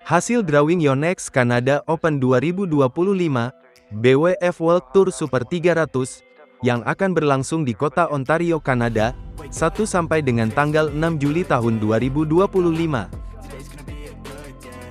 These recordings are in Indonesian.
Hasil drawing Yonex Canada Open 2025, BWF World Tour Super 300, yang akan berlangsung di kota Ontario, Kanada, 1 sampai dengan tanggal 6 Juli tahun 2025.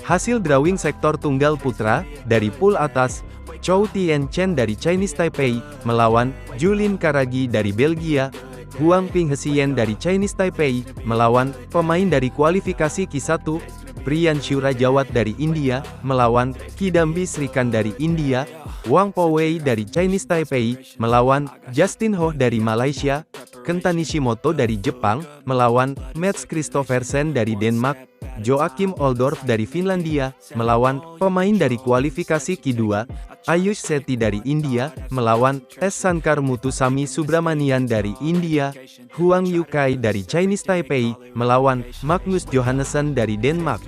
Hasil drawing sektor tunggal putra, dari pool atas, Chou Tien Chen dari Chinese Taipei, melawan Julien Karagi dari Belgia, Huang Pinghsien dari Chinese Taipei, melawan pemain dari kualifikasi Q1, Priyanshu Rajawat dari India, melawan Kidambi Srikanth dari India, Wang Powei dari Chinese Taipei, melawan Justin Ho dari Malaysia, Kenta Nishimoto dari Jepang, melawan Mats Christophersen dari Denmark, Joachim Oldorf dari Finlandia, melawan pemain dari kualifikasi Q2, Ayush Sethi dari India, melawan S. Sankar Muthusamy Subramanian dari India, Huang Yukai dari Chinese Taipei, melawan Magnus Johannesson dari Denmark.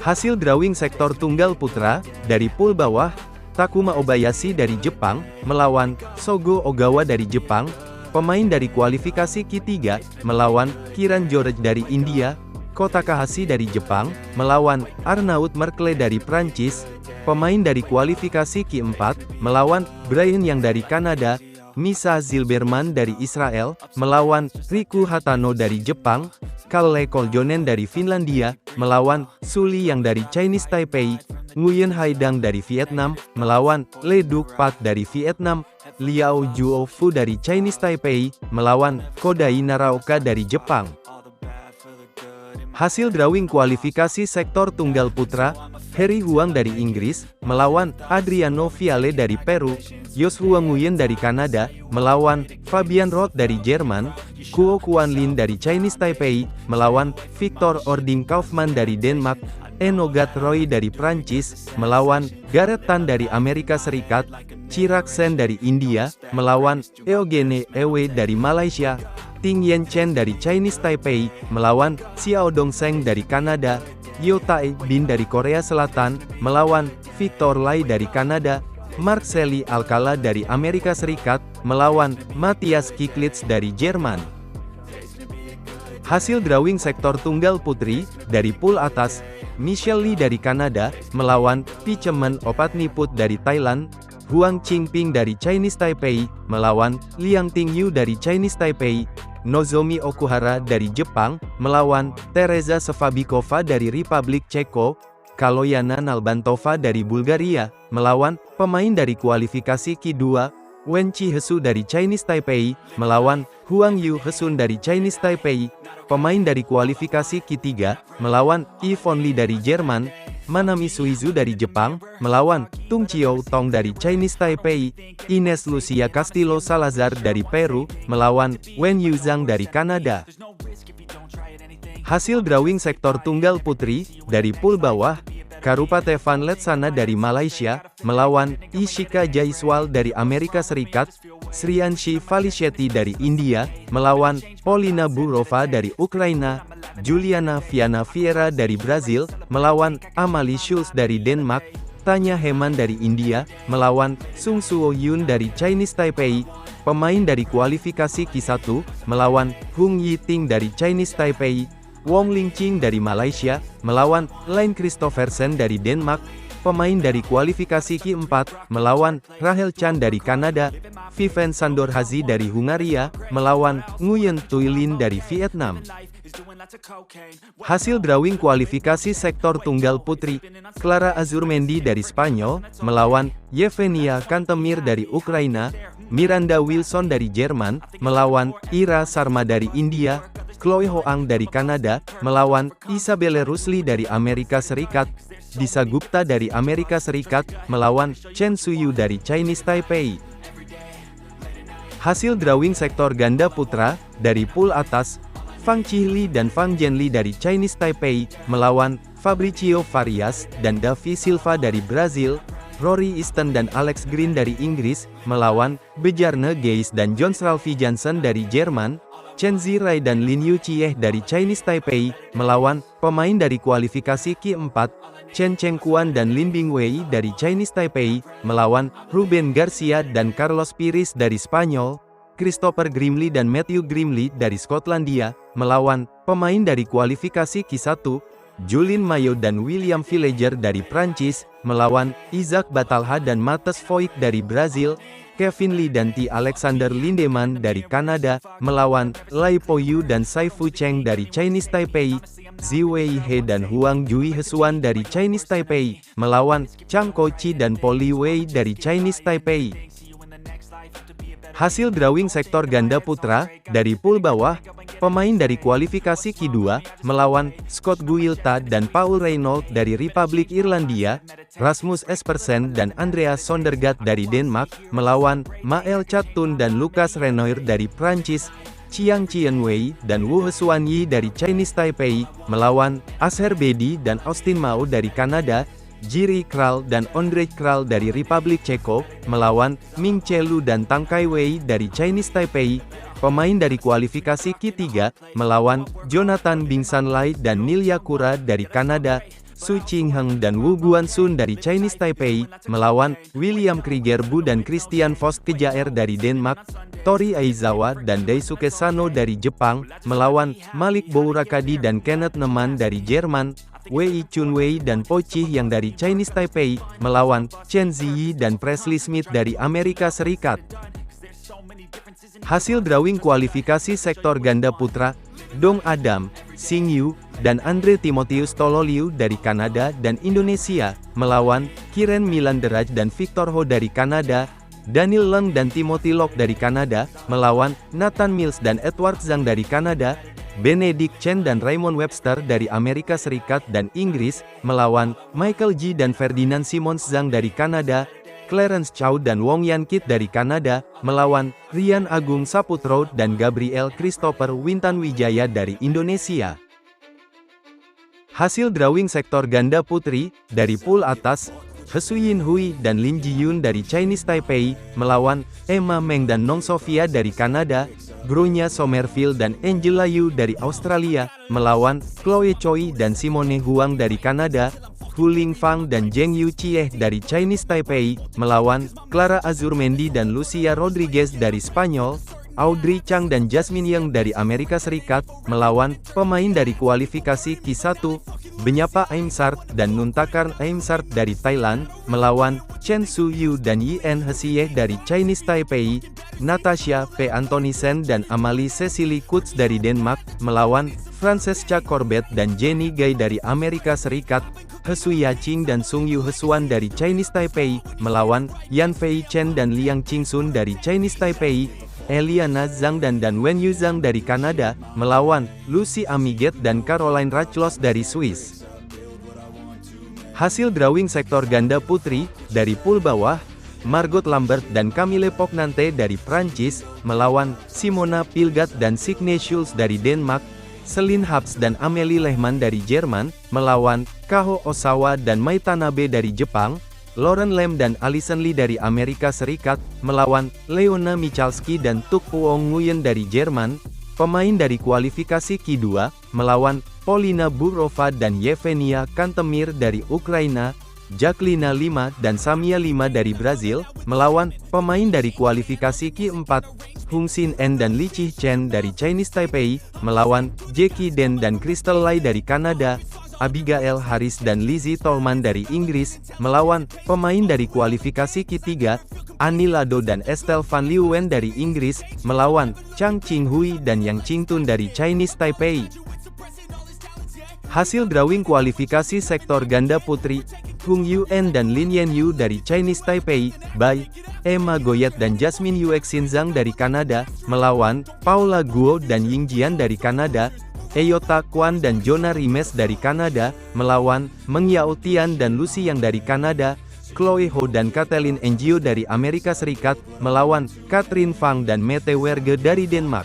Hasil drawing sektor tunggal putra, dari pool bawah, Takuma Obayashi dari Jepang, melawan Sogo Ogawa dari Jepang, pemain dari kualifikasi Q3, melawan Kiran George dari India, Kota Takahashi dari Jepang, melawan Arnaud Merkle dari Prancis, pemain dari kualifikasi Q4, melawan Brian Yang dari Kanada, Misha Zilberman dari Israel, melawan Riku Hatano dari Jepang, Kalle Koljonen dari Finlandia, melawan Suli Yang dari Chinese Taipei, Nguyen Haidang dari Vietnam, melawan Le Duc Pat dari Vietnam, Liao Juofu dari Chinese Taipei, melawan Kodai Naraoka dari Jepang. Hasil drawing kualifikasi sektor tunggal putra, Harry Huang dari Inggris, melawan Adriano Viale dari Peru, Joshua Nguyen dari Kanada, melawan Fabian Roth dari Jerman, Kuo Kuan-lin dari Chinese Taipei, melawan Victor Ording Kaufman dari Denmark, Enogat Roy dari Prancis, melawan Gareth Tan dari Amerika Serikat, Chirag Sen dari India, melawan Eugene Ewe dari Malaysia, Ting Yen Chen dari Chinese Taipei, melawan Xiao Dongseng dari Kanada, Yo Tae Bin dari Korea Selatan, melawan Victor Lai dari Kanada, Marceli Alcala dari Amerika Serikat, melawan Matthias Kiklitz dari Jerman. Hasil drawing sektor tunggal putri, dari pool atas, Michelle Lee dari Kanada, melawan Picheman Opatniput dari Thailand, Huang Qingping dari Chinese Taipei, melawan Liang Tingyu dari Chinese Taipei, Nozomi Okuhara dari Jepang, melawan Teresa Sevabikova dari Republik Ceko, Kaloyana Nalbantova dari Bulgaria, melawan pemain dari kualifikasi Q2, Wen Chi-hesu dari Chinese Taipei, melawan Huang Yu-hesun dari Chinese Taipei, pemain dari kualifikasi Q3, melawan Yvonne Lee dari Jerman, Manami Suizu dari Jepang, melawan Tung Chiao Tong dari Chinese Taipei, Ines Lucia Castillo Salazar dari Peru, melawan Wen Yuzhang dari Kanada. Hasil drawing sektor tunggal putri, dari pool bawah, Karupate Van Letsana dari Malaysia, melawan Ishika Jaiswal dari Amerika Serikat, Srianshi Valishetty dari India, melawan Polina Burova dari Ukraina, Juliana Viana Vieira dari Brazil, melawan Amalie Schulz dari Denmark, Tanya Heman dari India, melawan Sung Suo Yun dari Chinese Taipei, pemain dari kualifikasi Q1, melawan Hung Yiting dari Chinese Taipei, Wong Lingqing dari Malaysia, melawan Line Christophersen dari Denmark, pemain dari kualifikasi Q4, melawan Rahel Chan dari Kanada, Viven Sandorhazi dari Hungaria, melawan Nguyen Thuy Linh dari Vietnam. Hasil drawing kualifikasi sektor tunggal putri, Clara Azurmendi dari Spanyol, melawan Yevgenia Kantemir dari Ukraina, Miranda Wilson dari Jerman, melawan Ira Sharma dari India, Chloe Hoang dari Kanada, melawan Isabelle Rusli dari Amerika Serikat, Disa Gupta dari Amerika Serikat, melawan Chen Suyu dari Chinese Taipei. Hasil drawing sektor ganda putra, dari pool atas, Fang Chihli dan Fang Zhenli dari Chinese Taipei, melawan Fabricio Farias dan Davi Silva dari Brazil, Rory Easton dan Alex Green dari Inggris, melawan Bjarne Geis dan Johns Ralphie Jansen dari Jerman, Chen Zirai dan Lin Yuchie dari Chinese Taipei, melawan pemain dari kualifikasi Q4, Chen Chengquan dan Lin Bingwei dari Chinese Taipei, melawan Ruben Garcia dan Carlos Piris dari Spanyol, Christopher Grimley dan Matthew Grimley dari Skotlandia, melawan pemain dari kualifikasi Q1, Julien Mayo dan William Villager dari Prancis, melawan Isaac Batalha dan Matheus Voigt dari Brazil, Kevin Lee dan T. Alexander Lindemann dari Kanada, melawan Lai Po Yu dan Sai Fu Cheng dari Chinese Taipei, Ziwei He dan Huang Jui Hesuan dari Chinese Taipei, melawan Chang Kochi dan Po Li Wei dari Chinese Taipei. Hasil drawing sektor ganda putra, dari pool bawah, pemain dari kualifikasi Q2, melawan Scott Guilta dan Paul Reynolds dari Republik Irlandia, Rasmus Espersen dan Andreas Sondergaard dari Denmark, melawan Mael Chattun dan Lucas Renoir dari Prancis, Chiang Chien-wei dan Wu Hesuan-yi dari Chinese Taipei, melawan Asher Bedi dan Austin Mao dari Kanada, Jiri Kral dan Ondrej Kral dari Republik Ceko, melawan Ming Chelu dan Tang Kai-wei dari Chinese Taipei. Pemain dari kualifikasi Q3, melawan Jonathan Bingsan Lai dan Neil Yakura dari Kanada, Su Qingheng dan Wu Guansun dari Chinese Taipei, melawan William Krieger-Bu dan Christian Vos Kejaer dari Denmark, Tori Aizawa dan Daisuke Sano dari Jepang, melawan Malik Bourakadi dan Kenneth Neman dari Jerman, Wei Chunwei dan Po Chi yang dari Chinese Taipei, melawan Chen Ziyi dan Presley Smith dari Amerika Serikat. Hasil drawing kualifikasi sektor ganda putra, Dong Adam, Xing Yu, dan Andre Timotheus Tololiu dari Kanada dan Indonesia, melawan Kiren Milanderaj dan Victor Ho dari Kanada, Daniel Leng dan Timothy Lok dari Kanada, melawan Nathan Mills dan Edward Zhang dari Kanada, Benedict Chen dan Raymond Webster dari Amerika Serikat dan Inggris, melawan Michael Ji dan Ferdinand Simons Zhang dari Kanada, Clarence Chow dan Wong Yan Kit dari Kanada, melawan Rian Agung Saputro dan Gabriel Christopher Wintan Wijaya dari Indonesia. Hasil drawing sektor ganda putri, dari pool atas, Hesuyin Hui dan Lin Jiyun dari Chinese Taipei, melawan Emma Meng dan Nong Sofia dari Kanada, Gronya Somerville dan Angela Yu dari Australia, melawan Chloe Choi dan Simone Huang dari Kanada, Hu Lingfang dan Zheng Yu Chieh dari Chinese Taipei, melawan Clara Azurmendi dan Lucia Rodriguez dari Spanyol, Audrey Chang dan Jasmine Yang dari Amerika Serikat, melawan pemain dari kualifikasi Q1, Benyapa Aimsart dan Nuntakarn Aimsart dari Thailand, melawan Chen Su Yu dan Yen Hsieh dari Chinese Taipei, Natasha P. Antonisen dan Amalie Cecily Kutz dari Denmark, melawan Francesca Corbett dan Jenny Gai dari Amerika Serikat, Hesuya Qing dan Sung Yu Hesuan dari Chinese Taipei, melawan Yan Fei Chen dan Liang Qingsun dari Chinese Taipei, Eliana Zhang dan Wen Yu Zhang dari Kanada, melawan Lucy Amiget dan Caroline Rachlos dari Swiss. Hasil drawing sektor ganda putri, dari pool bawah, Margot Lambert dan Camille Pognante dari Prancis, melawan Simona Pilgat dan Signe Schulz dari Denmark, Celine Happs dan Amelie Lehmann dari Jerman, melawan Kaho Osawa dan Mai Tanabe dari Jepang, Lauren Lam dan Alison Lee dari Amerika Serikat, melawan Leona Michalski dan Tuk Puong Nguyen dari Jerman. Pemain dari kualifikasi Q2, melawan Polina Burova dan Yevgenia Kantemir dari Ukraina, Jacqueline Lima dan Samia Lima dari Brazil, melawan pemain dari kualifikasi Q4, Hung Sin En dan Li Chi Chen dari Chinese Taipei, melawan Jackie Den dan Crystal Lai dari Kanada, Abigail Harris dan Lizzie Tolman dari Inggris, melawan pemain dari kualifikasi Q3, Annie Lado dan Estelle Van Leeuwen dari Inggris, melawan Chang Qinghui dan Yang Qingtun dari Chinese Taipei. Hasil drawing kualifikasi sektor ganda putri, Hung Yuen dan Lin Yanyu dari Chinese Taipei, by Emma Goyet dan Jasmine Yuexin Zhang dari Kanada, melawan Paula Guo dan Ying Jian dari Kanada, Eyota Kwan dan Jonah Rimes dari Kanada, melawan Meng Yao Tian dan Lucy Yang dari Kanada, Chloe Ho dan Kathleen Engio dari Amerika Serikat, melawan Catherine Fang dan Mette Werge dari Denmark.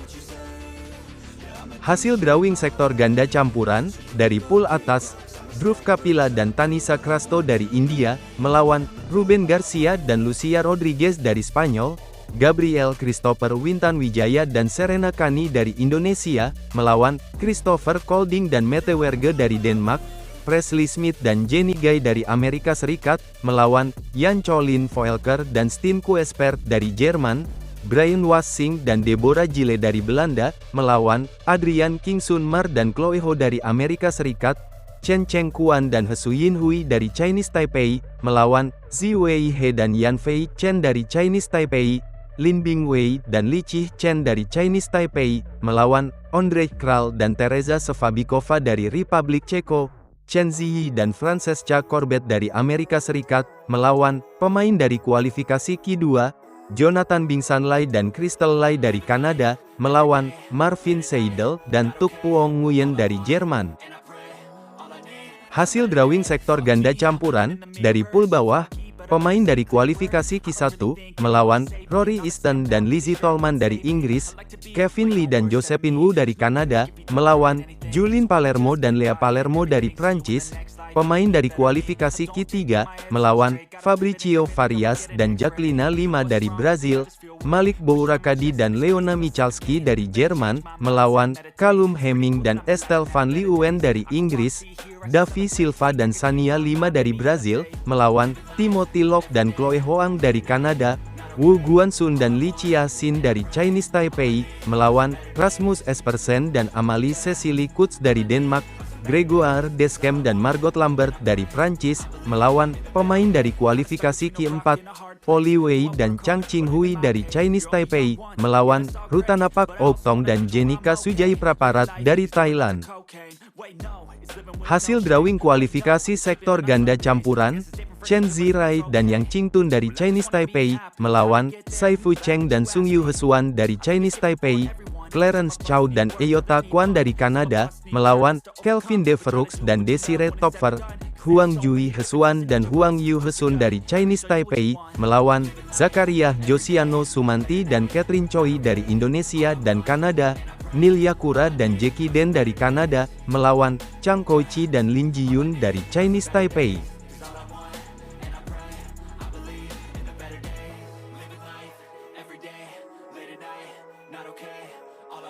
Hasil drawing sektor ganda campuran, dari pool atas, Dhruv Kapila dan Tanisha Crasto dari India, melawan Ruben Garcia dan Lucia Rodriguez dari Spanyol, Gabriel Christopher Wintan Wijaya dan Serena Kani dari Indonesia, melawan Christopher Kolding dan Mette Werge dari Denmark, Presley Smith dan Jenny Gai dari Amerika Serikat, melawan Jan Colin Voelker dan Steen Kuespert dari Jerman, Brian Wassing dan Deborah Gille dari Belanda, melawan Adrian Kingsund-Mar dan Chloe Ho dari Amerika Serikat. Chen Chengquan dan He Yinhui dari Chinese Taipei, melawan Ziwei He dan Yan Fei Chen dari Chinese Taipei. Lin Bingwei dan Li Chen dari Chinese Taipei, melawan Ondrej Kral dan Teresa Shevabikova dari Republik Ceko. Chen Ziyi dan Francesca Corbett dari Amerika Serikat, melawan pemain dari kualifikasi Q2. Jonathan Bingsan Lai dan Crystal Lai dari Kanada, melawan Marvin Seidel dan Tuk Puong Nguyen dari Jerman. Hasil drawing sektor ganda campuran, dari pool bawah, pemain dari kualifikasi Q1, melawan Rory Easton dan Lizzie Tolman dari Inggris, Kevin Lee dan Josephine Wu dari Kanada, melawan Julien Palermo dan Lea Palermo dari Prancis. Pemain dari kualifikasi Q3, melawan Fabricio Farias dan Jacqueline Lima dari Brazil, Malik Bourakadi dan Leona Michalski dari Jerman, melawan Callum Hemming dan Estelle van Leeuwen dari Inggris, Davi Silva dan Sania Lima dari Brazil, melawan Timothy Locke dan Chloe Hoang dari Kanada, Wu Guanxun dan Li Chia-sin dari Chinese Taipei, melawan Rasmus Espersen dan Amalie Cecilie Coetzee dari Denmark, Gregoire Deschamps dan Margot Lambert dari Prancis, melawan pemain dari kualifikasi Q4, Oli Wei dan Chang Qinghui dari Chinese Taipei, melawan Rutanapak Oktong dan Jenica Sujai Praparat dari Thailand. Hasil drawing kualifikasi sektor ganda campuran, Chen Zirai dan Yang Qingtun dari Chinese Taipei, melawan Saifu Cheng dan Sung Yu Hesuan dari Chinese Taipei, Clarence Chow dan Eyota Kwan dari Kanada, melawan Kelvin Devereux dan Desiree Topfer, Huang Jui Hesuan dan Huang Yu Hesun dari Chinese Taipei, melawan Zakaria Josiano Sumanti dan Catherine Choi dari Indonesia dan Kanada, Neil Yakura dan Jackie Den dari Kanada, melawan Chang Koichi dan Lin Jiyun dari Chinese Taipei.